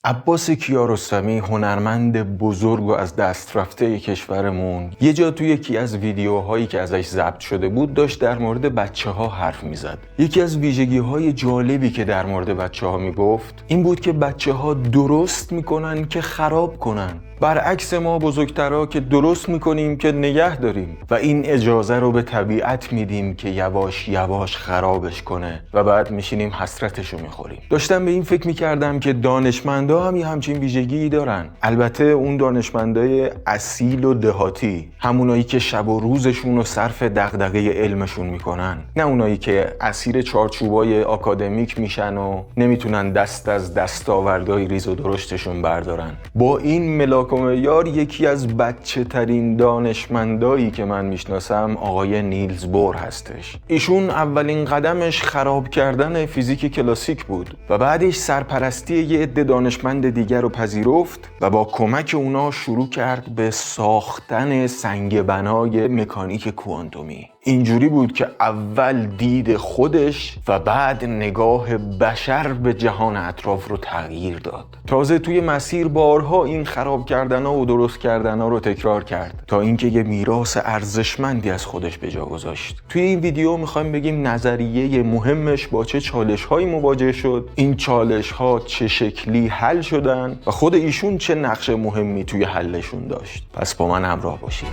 عباس کیارستمی، هنرمند بزرگ و از دست رفته کشورمون، یه جا توی یکی از ویدیوهایی که ازش ضبط شده بود داشت در مورد بچه‌ها حرف میزد. یکی از ویژگی‌های جالبی که در مورد بچه‌ها میگفت این بود که بچه‌ها درست میکنن که خراب کنن، برعکس ما بزرگترها که درست میکنیم که نگه داریم و این اجازه رو به طبیعت میدیم که یواش یواش خرابش کنه و بعد میشینیم حسرتشو میخوریم. داشتم به این فکر میکردم که دانشمندا هم یه همچین ویژگی دارن. البته اون دانشمندای اصیل و دهاتی، همونایی که شب و روزشون رو صرف دغدغه علمشون میکنن، نه اونایی که اسیر چارچوبای آکادمیک میشن و نمیتونن دست از دستاوردهای ریز و درشتشون بردارن. با این ملاک معیار یکی از بچه ترین دانشمندایی که من میشناسم آقای نیلز بور هستش. ایشون اولین قدمش خراب کردن فیزیک کلاسیک بود و بعدش سرپرستی یه عده دانشمند دیگر رو پذیرفت و با کمک اونا شروع کرد به ساختن سنگ بنای مکانیک کوانتومی. اینجوری بود که اول دید خودش و بعد نگاه بشر به جهان اطراف رو تغییر داد. تازه توی مسیر بارها این خراب کردن‌ها و درست کردن‌ها رو تکرار کرد تا اینکه یه میراث ارزشمندی از خودش به جا گذاشت. توی این ویدیو می‌خوایم بگیم نظریه مهمش با چه چالش‌هایی مواجه شد، این چالش‌ها چه شکلی حل شدن و خود ایشون چه نقش مهمی توی حلشون داشت. پس با من همراه باشید.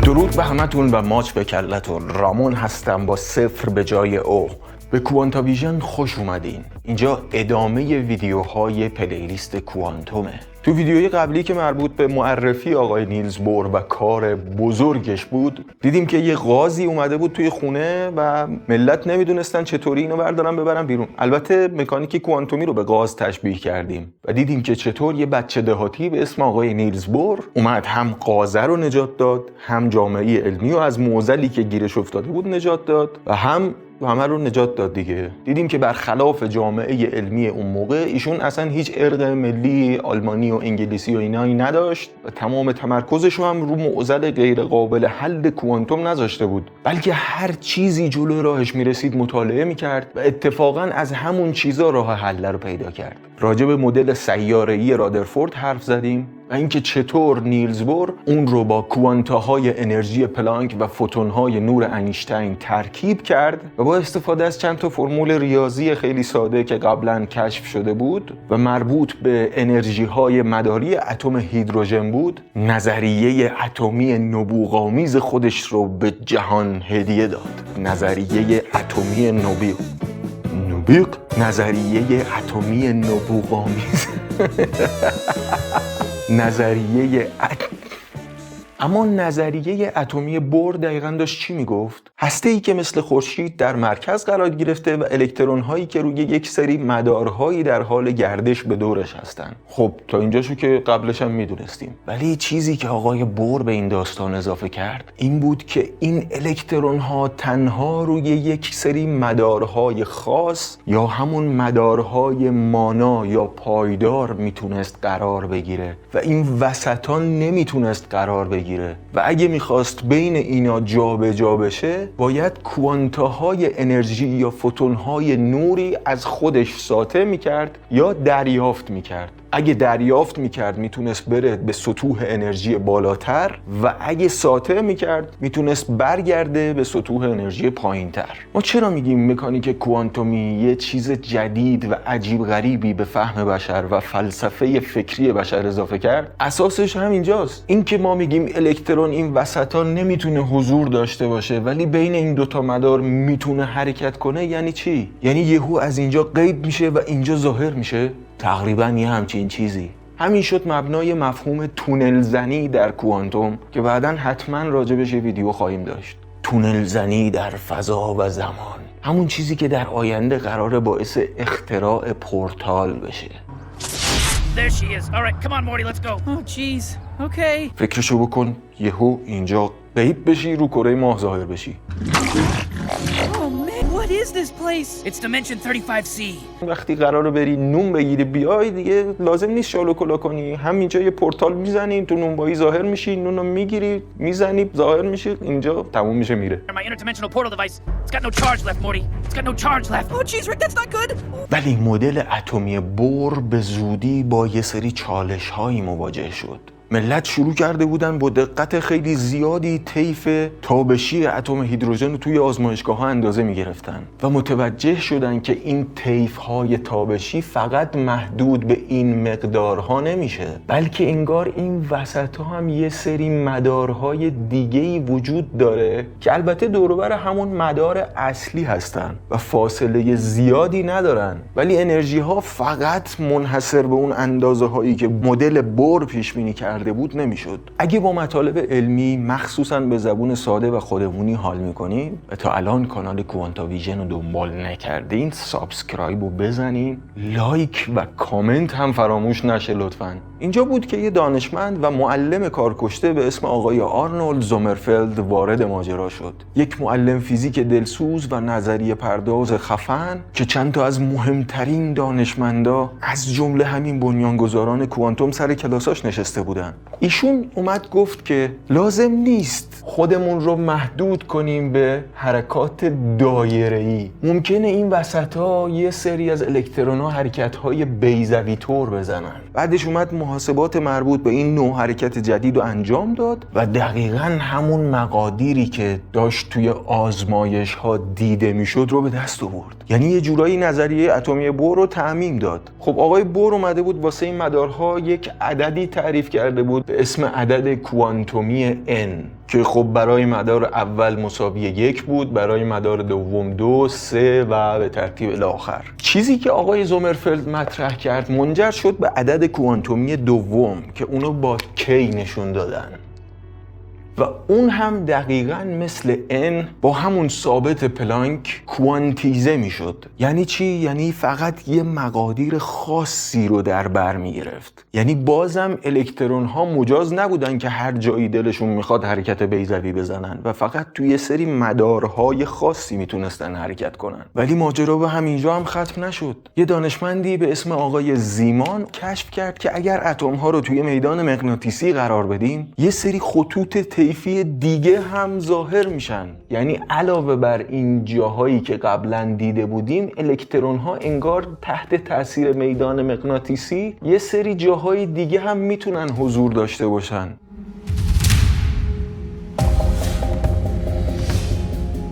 درود به همتون و ماچ به کلتون. رامون هستم با 0 به جای او. به کوانتا ویژن خوش اومدین. اینجا ادامه ویدیوهای پلیلیست کوانتومه. تو ویدیوی قبلی که مربوط به معرفی آقای نیلز بور و کار بزرگش بود، دیدیم که یه غازی اومده بود توی خونه و ملت نمیدونستن چطوری اینو بردارن ببرن بیرون. البته مکانیک کوانتومی رو به غاز تشبیه کردیم و دیدیم که چطور یه بچه دهاتی به اسم آقای نیلز بور اومد هم غازه رو نجات داد، هم جامعه علمی رو از معضلی که گیرش افتاده بود نجات داد و همه رو نجات داد دیگه. دیدیم که برخلاف جامعه علمی اون موقع ایشون اصلا هیچ ارق ملی آلمانی و انگلیسی و اینایی نداشت و تمام تمرکزش رو هم رو معضل غیر قابل حل کوانتوم نذاشته بود، بلکه هر چیزی جلوی راهش میرسید مطالعه میکرد و اتفاقا از همون چیزا راه حل رو پیدا کرد. راجع به مدل سیاره‌ای رادرفورد حرف زدیم و اینکه چطور نیلز بور اون رو با کوانتاهای انرژی پلانک و فوتونهای نور انیشتین ترکیب کرد و با استفاده از چند تا فرمول ریاضی خیلی ساده که قبلا کشف شده بود و مربوط به انرژی‌های مداری اتم هیدروژن بود، نظریه اتمی نبوغامیز خودش رو به جهان هدیه داد. نظریه اتمی نظریه اتمی نبوغامیز اما نظریه اتمی بور دقیقاً داشت چی میگفت؟ هسته‌ای که مثل خورشید در مرکز قرار گرفته و الکترون‌هایی که روی یک سری مدارهایی در حال گردش به دورش هستن. خب تا اینجاشو که قبلش هم میدونستیم، ولی چیزی که آقای بور به این داستان اضافه کرد این بود که این الکترون‌ها تنها روی یک سری مدارهای خاص یا همون مدارهای مانا یا پایدار میتونست قرار بگیره و این وسطان نمیتونست قرار بگیره و اگه میخواست بین اینا جابجا بشه باید کوانتاهای انرژی یا فوتونهای نوری از خودش ساطع میکرد یا دریافت میکرد. اگه دریافت میکرد میتونست بره به سطوح انرژی بالاتر و اگه ساطع میکرد میتونست برگرده به سطوح انرژی پایینتر. ما چرا میگیم مکانیک کوانتومی یه چیز جدید و عجیب غریبی به فهم بشر و فلسفه فکری بشر اضافه کرد؟ اساسش همینجاست. این که ما میگیم الکترون این وسطا نمیتونه حضور داشته باشه ولی بین این دوتا مدار میتونه حرکت کنه، یعنی چی؟ یعنی یهو از اینجا غیب میشه و اینجا ظاهر میشه؟ تقریبا یه همچین چیزی. همین شد مبنای مفهوم تونل زنی در کوانتوم که بعداً حتما راجبش یه ویدیو خواهیم داشت. تونل زنی در فضا و زمان، همون چیزی که در آینده قراره باعث اختراع پورتال بشه. There she is. All right, come on, Morty, let's go. Oh, jeez. Okay. فکرشو بکن یهو اینجا غیب بشی رو کره ماه ظاهر بشی. Oh, man, what What is this place? It's Dimension 35C. وقتی قراره بری نون بگیری بیای دیگه لازم نیست شالو کلا کنی، همینجا یه پورتال میزنی، تو نونبایی ظاهر میشی، نونو میگیری میزنی ظاهر میشی، اینجا تموم میشه میره. My interdimensional portal device. It's got no charge left, Morty. It's got no charge left. Oh, jeez, Rick, that's not good. ولی مدل اتمی بور به زودی با یه سری چالش هایی مواجه شد. ملت شروع کرده بودن با دقت خیلی زیادی طیف تابشی اتم هیدروژن رو توی آزمایشگاه‌ها اندازه می‌گرفتن و متوجه شدن که این طیف‌های تابشی فقط محدود به این مقدارها نمیشه، بلکه انگار این وسط‌ها هم یه سری مدارهای دیگه‌ای وجود داره که البته دور و بر همون مدار اصلی هستن و فاصله زیادی ندارن، ولی انرژی‌ها فقط منحصر به اون اندازه‌هایی که مدل بور پیش بینی کرده بود نمیشد. اگه با مطالب علمی مخصوصاً به زبون ساده و خودمونی حال میکنین و تا الان کانال کوانتا ویژن رو دنبال نکردین، سابسکرایب رو بزنین، لایک و کامنت هم فراموش نشه لطفاً. اینجا بود که یه دانشمند و معلم کارکشته به اسم آقای آرنولد زومرفلد وارد ماجرا شد. یک معلم فیزیک دلسوز و نظریه پرداز خفن که چند تا از مهمترین دانشمندا از جمله همین بنیانگذاران کوانتوم سر کلاساش نشسته بودن. ایشون اومد گفت که لازم نیست خودمون رو محدود کنیم به حرکات دایره‌ای. ممکنه این وسطا یه سری از الکترون‌ها حرکت‌های بیضوی طور بزنن. بعدش اومد محاسبات مربوط به این نوع حرکت جدید رو انجام داد و دقیقاً همون مقادیری که داشت توی آزمایش‌ها دیده میشد رو به دست آورد. یعنی یه جورایی نظریه اتمی بور رو تعمیم داد. خب آقای بور اومده بود واسه این مدارها یک عددی تعریف کرده بود به اسم عدد کوانتومی n که خب برای مدار اول مساوی 1 بود، برای مدار دوم 2، 3 و به ترتیب الی آخر. چیزی که آقای زومرفلد مطرح کرد منجر شد به عدد کوانتومی دوم که اونو با k نشون دادن و اون هم دقیقاً مثل n با همون ثابت پلانک کوانتیزه میشد. یعنی چی؟ یعنی فقط یه مقادیر خاصی رو در بر میگرفت. یعنی بازم الکترون ها مجاز نبودن که هر جایی دلشون میخواد حرکت بیضوی بزنن و فقط توی یه سری مدارهای خاصی میتونستن حرکت کنن. ولی ماجرا به همینجا هم ختم نشد. یه دانشمندی به اسم آقای زیمان کشف کرد که اگر اتم ها رو توی میدان مغناطیسی قرار بدیم یه سری خطوط طیفی دیگه هم ظاهر میشن. یعنی علاوه بر این جاهایی که قبلا دیده بودیم، الکترون ها انگار تحت تاثیر میدان مغناطیسی یه سری جاهای دیگه هم میتونن حضور داشته باشن.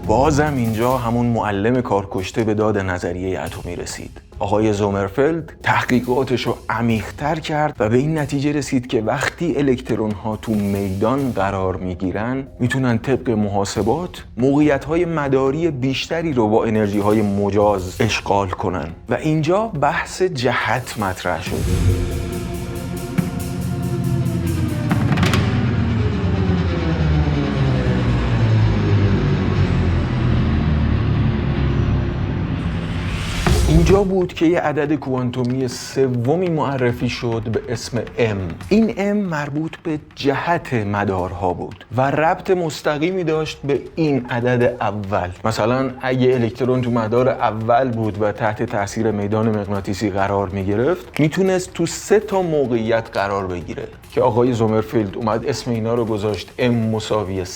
بازم اینجا همون معلم کارکشته به داد نظریه اتمی رسید. آقای زومرفلد تحقیقاتش رو عمیق‌تر کرد و به این نتیجه رسید که وقتی الکترون ها تو میدان قرار میگیرن میتونن طبق محاسبات موقعیت‌های مداری بیشتری رو با انرژی‌های مجاز اشغال کنن و اینجا بحث جهت مطرح شد. اینجا بود که یه عدد کوانتومی سومی معرفی شد به اسم m. این m مربوط به جهت مدارها بود و ربط مستقیمی داشت به این عدد اول. مثلا اگه الکترون تو مدار اول بود و تحت تاثیر میدان مغناطیسی قرار می گرفت میتونست تو 3 تا موقعیت قرار بگیره که آقای زومرفلد اومد اسم اینا رو گذاشت m مساوی 0،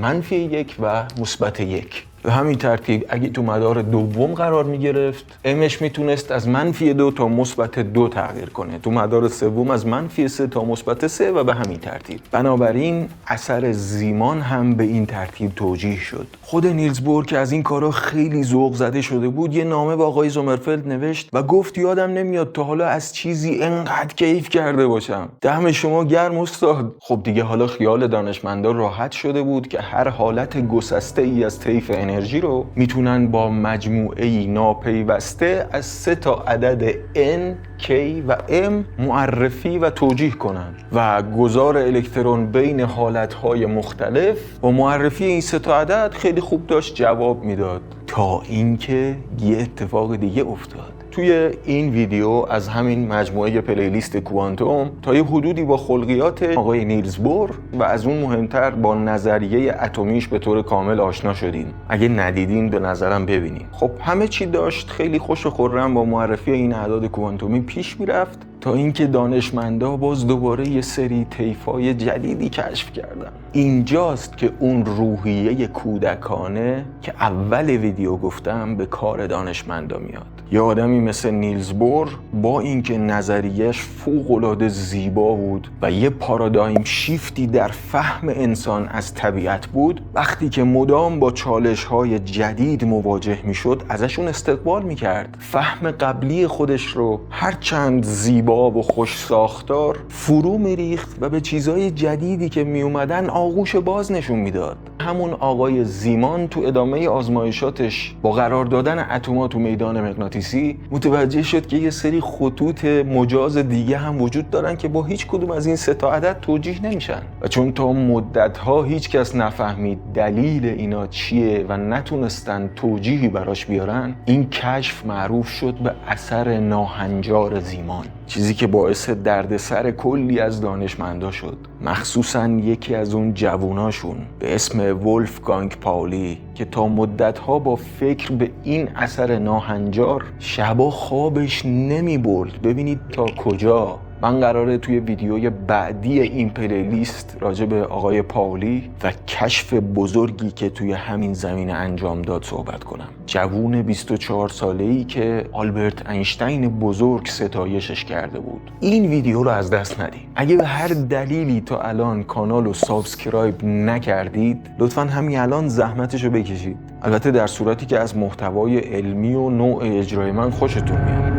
-1 و -1. به همین ترتیب اگه تو مدار دوم قرار می گرفت امش میتونست از -2 تا -2 تغییر کنه، تو مدار سوم از -3 تا -3 و به همین ترتیب. بنابراین اثر زیمان هم به این ترتیب توجیه شد. خود نیلز بور که از این کارا خیلی ذوق زده شده بود یه نامه به آقای زومرفلد نوشت و گفت یادم نمیاد تا حالا از چیزی انقدر کیف کرده باشم. دم شما گرم استاد. خب دیگه حالا خیال دانشمندا راحت شده بود که هر حالت گسسته ای از طیف انرژی رو میتونن با مجموعه‌ای ناپیوسته از 3 تا عدد n، k و m معرفی و توجیه کنن و گذار الکترون بین حالتهای مختلف با معرفی این 3 تا عدد خیلی خوب داشت جواب میداد تا اینکه یه اتفاق دیگه افتاد. توی این ویدیو از همین مجموعه پلیلیست کوانتوم تا یه حدودی با خلقیات آقای نیلز بور و از اون مهمتر با نظریه اتمیش به طور کامل آشنا شدیم. اگه ندیدین به نظرم ببینین. خب همه چی داشت خیلی خوش و خرم با معرفی این اعداد کوانتومی پیش میرفت تا اینکه دانشمندا باز دوباره یه سری طیفای جدیدی کشف کردن. اینجاست که اون روحیه کودکانه که اول ویدیو گفتم به کار دانشمندا میاد. یه آدمی مثل نیلز بور با اینکه نظریه‌اش فوق‌العاده زیبا بود و یه پارادایم شیفتی در فهم انسان از طبیعت بود، وقتی که مدام با چالش‌های جدید مواجه میشد ازشون استقبال میکرد. فهم قبلی خودش رو هرچند زیبا و خوش ساختار فرو میریخت و به چیزهای جدیدی که میومدن آغوش باز نشون میداد. همون آقای زیمان تو ادامه آزمایشاتش با قرار دادن اتم‌ها تو میدان مغناطیسی متوجه شد که یه سری خطوط مجاز دیگه هم وجود دارن که با هیچ کدوم از این سه تا عدد توجیه نمیشن و چون تا مدت‌ها هیچ کس نفهمید دلیل اینا چیه و نتونستن توجیهی براش بیارن، این کشف معروف شد به اثر ناهنجار زیمان، چیزی که باعث دردسر کلی از دانشمندا شد، مخصوصاً یکی از اون جووناشون به اسم ولفگانگ پاولی که تا مدت‌ها با فکر به این اثر ناهنجار شبا خوابش نمی برد. ببینید تا کجا. من قراره توی ویدیوی بعدی این پلیلیست راجع به آقای پاولی و کشف بزرگی که توی همین زمینه انجام داد صحبت کنم. جوون 24 ساله‌ای که آلبرت اینشتین بزرگ ستایشش کرده بود. این ویدیو رو از دست ندید. اگه به هر دلیلی تا الان کانال رو سابسکرایب نکردید، لطفاً همین الان زحمتش رو بکشید. البته در صورتی که از محتوای علمی و نوع اجرای من خوشتون میاد.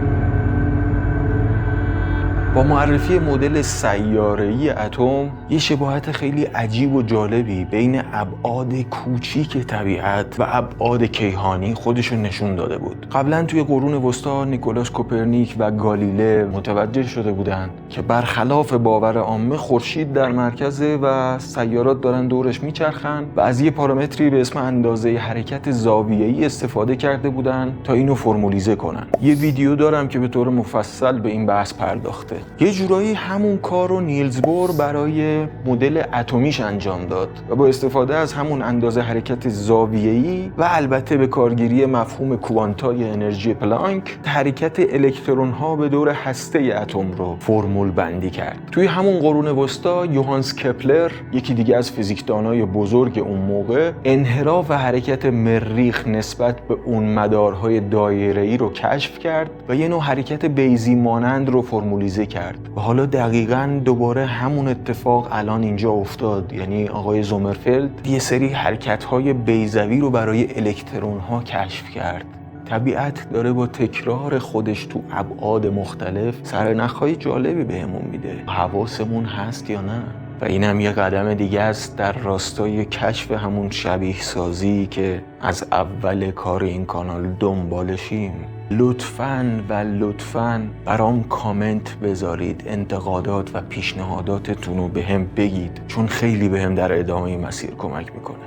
با معرفی مدل سیاره‌ای اتم یه شباهت خیلی عجیب و جالبی بین ابعاد کوچیک طبیعت و ابعاد کیهانی خودشون نشون داده بود. قبلا توی قرون وسطا نیکولاس کوپرنیک و گالیله متوجه شده بودند که برخلاف باور عامه خورشید در مرکزه و سیارات دارن دورش میچرخن و از یه پارامتری به اسم اندازه حرکت زاویه‌ای استفاده کرده بودن تا اینو فرمولیزه کنن. یه ویدیو دارم که به طور مفصل به این بحث پرداخته. یه جورایی همون کار رو نیلز بور برای مدل اتمیش انجام داد و با استفاده از همون اندازه حرکت زاویه‌ای و البته به کارگیری مفهوم کوانتای انرژی پلانک حرکت الکترون‌ها به دور هسته اتم رو فرمول بندی کرد. توی همون قرون وسطا یوهانس کپلر، یکی دیگه از فیزیکدانای بزرگ اون موقع، انحراف و حرکت مریخ نسبت به اون مدارهای دایره‌ای رو کشف کرد و یه نوع حرکت بیضی مانند رو فرمولیزه کرد. و حالا دقیقاً دوباره همون اتفاق الان اینجا افتاد. یعنی آقای زومرفلد یه سری حرکت‌های بیضوی رو برای الکترون‌ها کشف کرد. طبیعت داره با تکرار خودش تو ابعاد مختلف سرنخ‌های جالبی بهمون میده. حواسمون هست یا نه؟ و این هم یه قدم دیگه است در راستای کشف همون شبیه سازی که از اول کار این کانال دنبالشیم. لطفاً برام کامنت بذارید، انتقادات و پیشنهاداتتون رو بهم بگید، چون خیلی بهم در ادامه مسیر کمک میکنه.